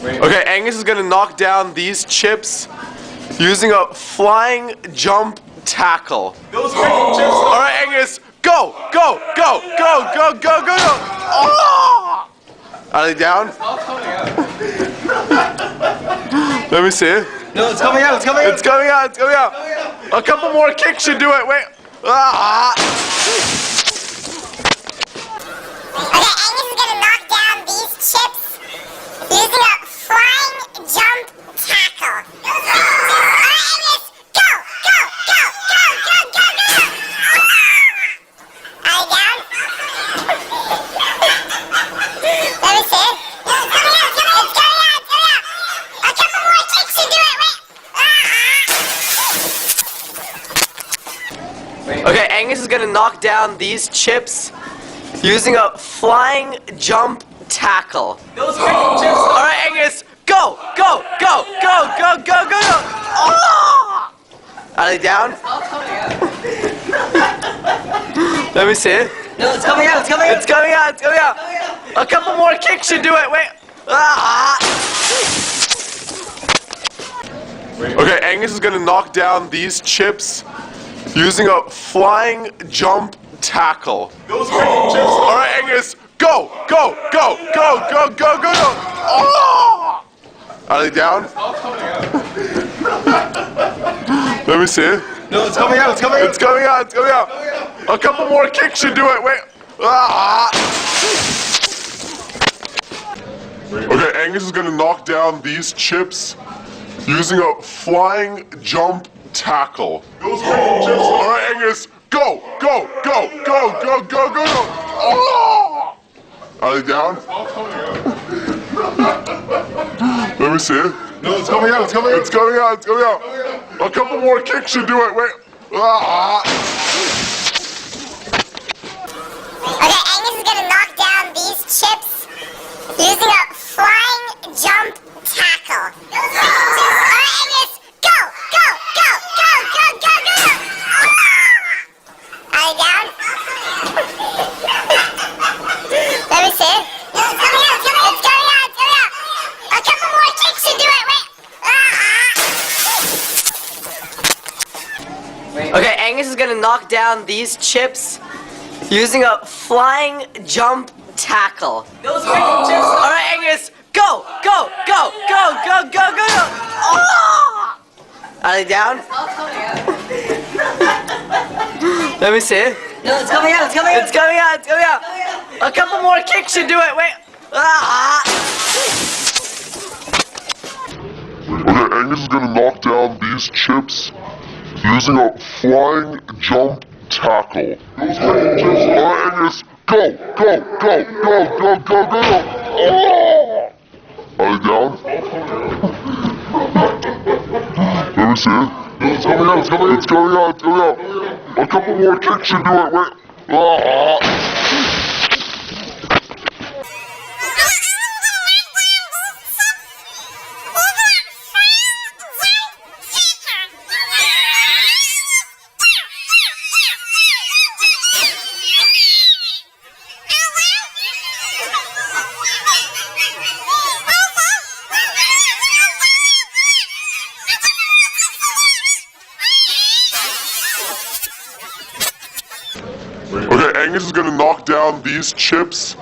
Okay, Angus is gonna knock down these chips using a flying jump tackle. Those freaking chips. Alright, Angus, go! Go! Go! Go! Go! Go! Go! Go! Oh! Are they down? It's all coming out. Let me see. No, it's coming out. It's coming out. It's coming out. It's coming out. A couple more kicks should do it. Wait. Ah! Okay, Angus is gonna knock down these chips using a flying jump tackle. Alright, Angus, go! Go! Go! Go! Go! Go! Go! Are you down? Let me see. No, it's coming out. It's coming out. It's coming out. It's coming out. A couple more kicks should do it. Wait. Okay, Angus is gonna knock down these chips using a flying jump tackle. Those freaking chips. Alright, Angus, go! Go! Go! Go! Go! Go! Go! Go! Oh! Are they down? It's all coming out. Let me see. No, it's coming out. It's coming out. It's coming out. It's coming out. A couple more kicks should do it. Wait. Ah! Okay, Angus is gonna knock down these chips using a flying jump tackle. Those freaking chips. Alright, Angus, go! Go! Go! Go! Go! Go! Go! Go! Oh! Are they down? It's all coming out. Let me see. No, it's coming out. It's coming out. It's coming out. It's coming out. A couple more kicks should do it. Wait. Ah! Okay, Angus is gonna knock down these chips using a flying jump tackle. Those freaking chips. Alright, Angus, go! Go! Go! Go! Go! Go! Go! Go! Oh! Are they down? It's all coming out. Let me see. No, it's coming out. It's coming out. It's coming out. It's coming out. A couple more kicks should do it. Wait. Ah! Okay, Angus is gonna knock down these chips using a flying jump tackle. Alright, Angus, go! Go! Go! Go! Go! Go! Go! Are you down? Let me see. No, it's coming out. It's coming out. It's coming out. It's coming out. A couple more kicks should do it. Wait. Okay, Angus is gonna knock down these chips using a flying jump tackle. Those freaking chips. Alright, Angus, go! Go! Go! Go! Go! Go! Go! Go! Oh! Are they down? It's all coming out. Let me see. No, it's coming out. It's coming out. It's coming out. It's coming out. A couple more kicks should do it. Wait. Ah! Okay, Angus is gonna knock down these chips using a flying jump tackle. Alright, Angus, go! Go! Go! Go! Go! Go! Go! Oh! Are they down? Let me see. No, it's coming out. It's coming out. It's coming out. It's coming out. A couple more kicks should do it. Wait. Ah! Okay, Angus is gonna knock down these chips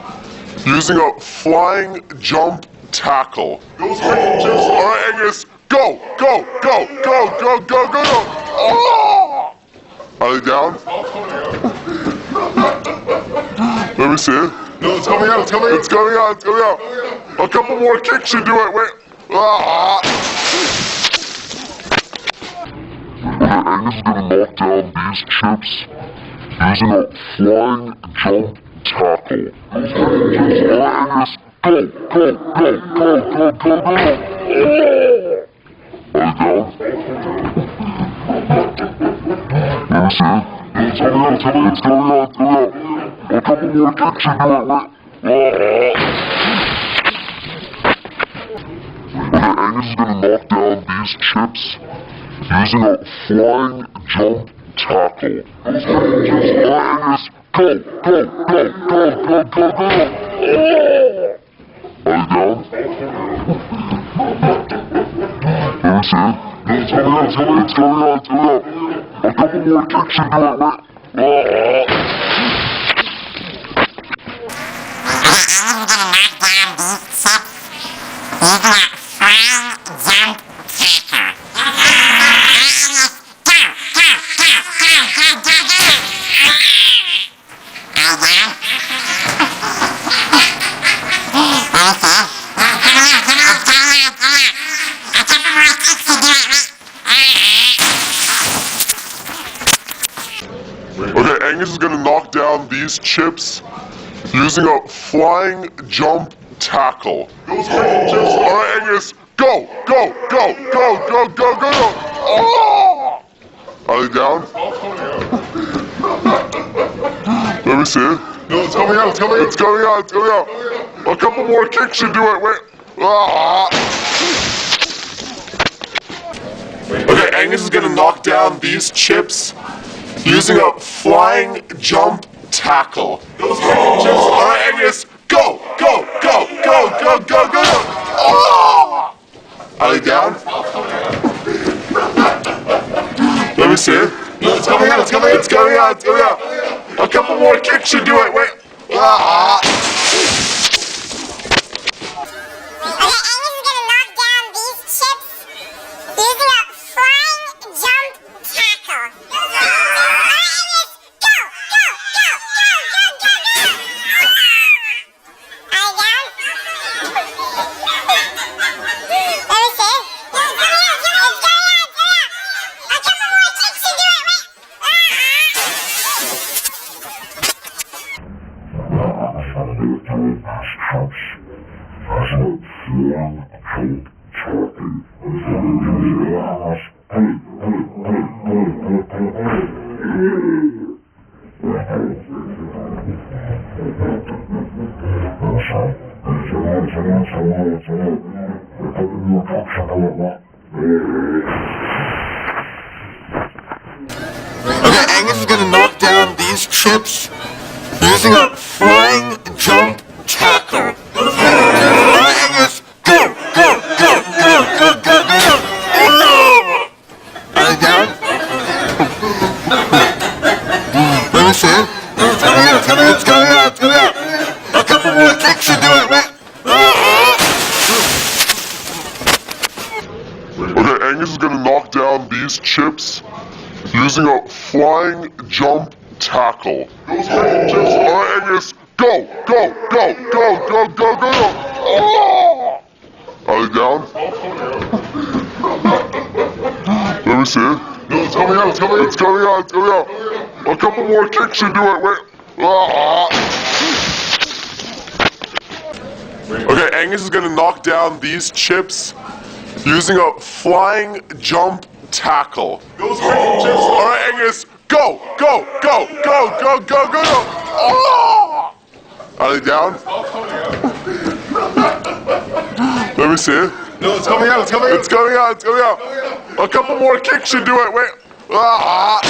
using a flying jump tackle. Those freaking chips. Alright, Angus, go! Go! Go! Go! Go! Go! Go! Go! Oh! Are they down? It's all coming out. Let me see. No, it's coming out. It's coming out. It's coming out. It's coming out. A couple more kicks should do it. Wait. Ah! Okay, Angus is gonna knock down these chips using a flying jump tackle. Alright, Angus, go! Go! Go! Go! Go! Go! Go! Oh! Are you down? Let me see. It's coming out. It's coming out. It's coming out. It's coming out. A couple more kicks should do it. Wait. Okay, Angus is gonna knock down these chips using a flying jump tackle. Angus, go! Go! Go! Go! Go! Go! Go! Are you down? It's coming out. A couple more kicks should do it, wait. Okay, Angus is gonna knock down these chips using a flying jump tackle. Alright, Angus, go! Oh! Are they down? Let me see it. No, it's coming out. It's coming out. A couple more kicks should do it, wait. Ah! Okay, Angus is gonna knock down these chips using a flying jump tackle. Alright, Angus, go! Oh! Are they down? Let me see it. No, it's coming out. It's coming out. A couple more kicks should do it, wait. Ah! Okay, Angus is gonna knock down these chips using a flying jump tackle. Alright, Angus, go! Are you down? Let me see. It's coming out. A couple more kicks should do it, wait. Okay, Angus is gonna knock down these chips using a flying jump tackle. Alright, Angus, go! Are they down? Let me see it. It's coming out. A couple more kicks should do it, wait. Okay, Angus is gonna knock down these chips using a flying jump tackle. Alright, Angus, go! Oh! Are they down? Let me see it. No, it's coming out. It's coming out. A couple more kicks should do it, wait. Ah! Okay, Angus is gonna knock down these chips using a flying jump tackle. Alright, Angus, go! Oh! Are they down? Let me see it. No, it's coming out. It's coming out. A couple more kicks should do it, wait. Ah!